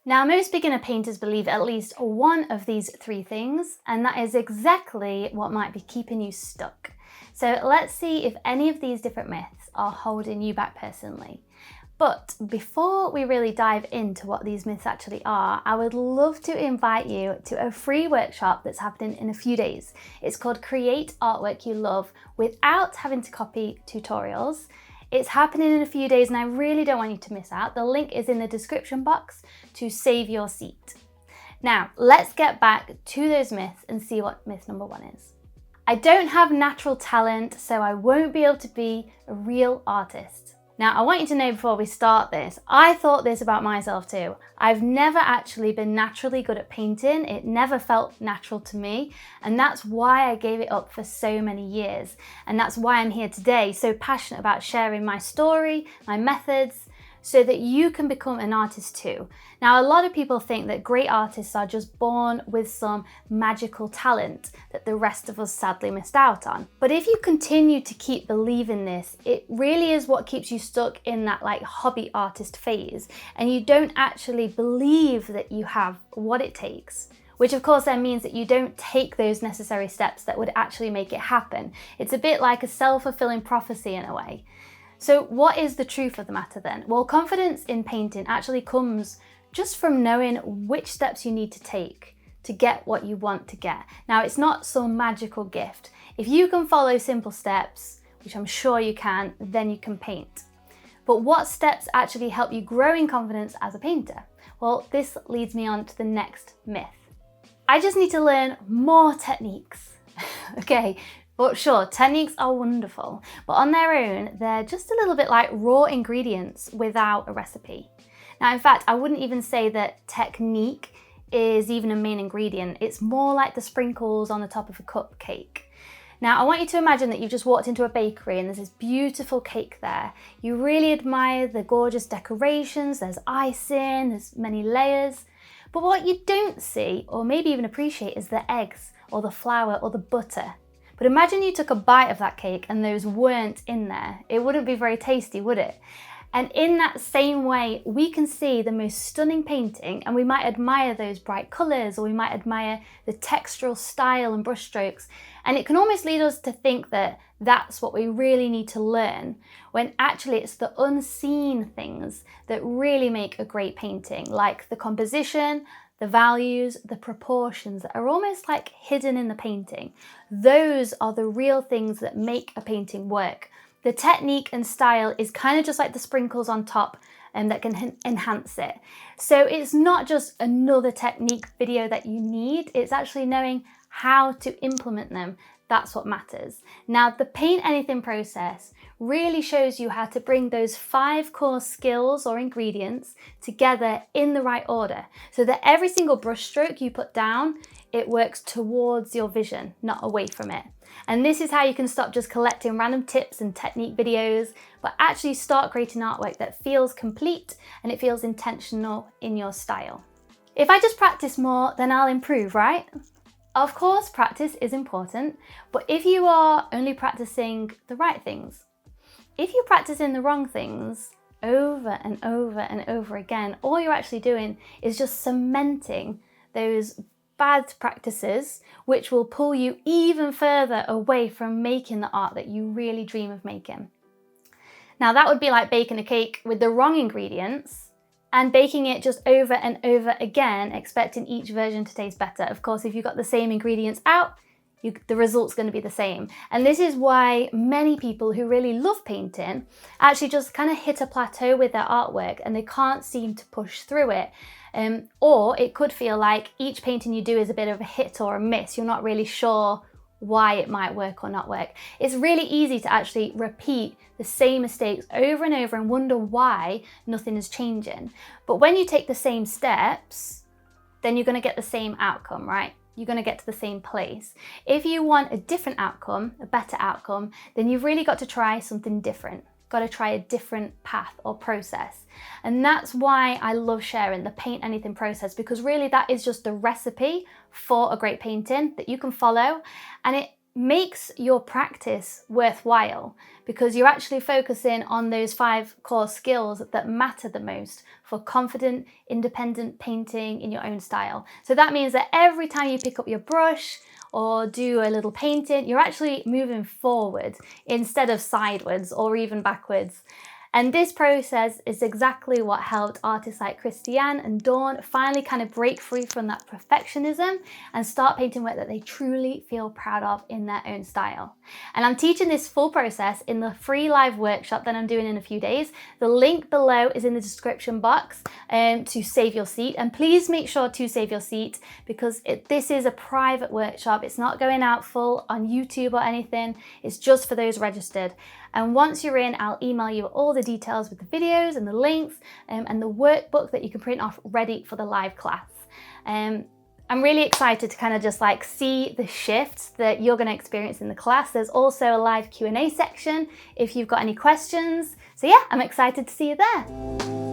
Now, most beginner painters believe at least one of these three things, and that is exactly what might be keeping you stuck. So let's see if any of these different myths are holding you back personally. But before we really dive into what these myths actually are, I would love to invite you to a free workshop that's happening in a few days. It's called Create Artwork You Love Without Having to Copy Tutorials. It's happening in a few days and I really don't want you to miss out. The link is in the description box to save your seat. Now, let's get back to those myths and see what myth number one is. I don't have natural talent, so I won't be able to be a real artist. Now, I want you to know before we start this, I thought this about myself too. I've never actually been naturally good at painting. It never felt natural to me. And that's why I gave it up for so many years. And that's why I'm here today, so passionate about sharing my story, my methods, so that you can become an artist too. Now, a lot of people think that great artists are just born with some magical talent that the rest of us sadly missed out on. But if you continue to keep believing this, it really is what keeps you stuck in that hobby artist phase, and you don't actually believe that you have what it takes. Which of course then means that you don't take those necessary steps that would actually make it happen. It's a bit like a self-fulfilling prophecy in a way. So what is the truth of the matter then? Well, confidence in painting actually comes just from knowing which steps you need to take to get what you want to get. Now, it's not some magical gift. If you can follow simple steps, which I'm sure you can, then you can paint. But what steps actually help you grow in confidence as a painter? Well, this leads me on to the next myth. I just need to learn more techniques. Okay. Well, sure, techniques are wonderful, but on their own, they're just a little bit like raw ingredients without a recipe. Now, in fact, I wouldn't even say that technique is even a main ingredient. It's more like the sprinkles on the top of a cupcake. Now, I want you to imagine that you've just walked into a bakery and there's this beautiful cake there. You really admire the gorgeous decorations, there's icing, there's many layers. But what you don't see, or maybe even appreciate, is the eggs, or the flour, or the butter. But imagine you took a bite of that cake and those weren't in there. It wouldn't be very tasty, would it? And in that same way, we can see the most stunning painting and we might admire those bright colours, or we might admire the textural style and brushstrokes. And it can almost lead us to think that that's what we really need to learn, when actually it's the unseen things that really make a great painting, like the composition, the values, the proportions that are almost like hidden in the painting. Those are the real things that make a painting work. The technique and style is kind of just like the sprinkles on top and that can enhance it. So it's not just another technique video that you need, it's actually knowing how to implement them. That's what matters. Now, the Paint Anything process really shows you how to bring those 5 core skills or ingredients together in the right order, so that every single brushstroke you put down, it works towards your vision, not away from it. And this is how you can stop just collecting random tips and technique videos, but actually start creating artwork that feels complete and it feels intentional in your style. If I just practice more, then I'll improve, right? Of course, practice is important, but if you are only practicing the right things, if you're practicing the wrong things over and over and over again, all you're actually doing is just cementing those bad practices, which will pull you even further away from making the art that you really dream of making. Now, that would be like baking a cake with the wrong ingredients and baking it just over and over again, expecting each version to taste better. Of course, if you've got the same ingredients out, the result's going to be the same. And this is why many people who really love painting actually just kind of hit a plateau with their artwork and they can't seem to push through it. Or it could feel like each painting you do is a bit of a hit or a miss. You're not really sure why it might work or not work. It's really easy to actually repeat the same mistakes over and over and wonder why nothing is changing. But when you take the same steps, then you're going to get the same outcome, right? You're going to get to the same place. If you want a different outcome, a better outcome, then you've really got to try something different. Got to try a different path or process. And that's why I love sharing the Paint Anything process, because really that is just the recipe for a great painting that you can follow. And makes your practice worthwhile because you're actually focusing on those 5 core skills that matter the most for confident, independent painting in your own style. So that means that every time you pick up your brush or do a little painting, you're actually moving forward instead of sideways or even backwards. And this process is exactly what helped artists like Christiane and Dawn finally kind of break free from that perfectionism and start painting work that they truly feel proud of in their own style. And I'm teaching this full process in the free live workshop that I'm doing in a few days. The link below is in the description box to save your seat. And please make sure to save your seat because this is a private workshop. It's not going out full on YouTube or anything. It's just for those registered. And once you're in, I'll email you all the details with the videos and the links and the workbook that you can print off ready for the live class. I'm really excited to kind of just like see the shifts that you're going to experience in the class. There's also a live Q&A section if you've got any questions. So yeah, I'm excited to see you there.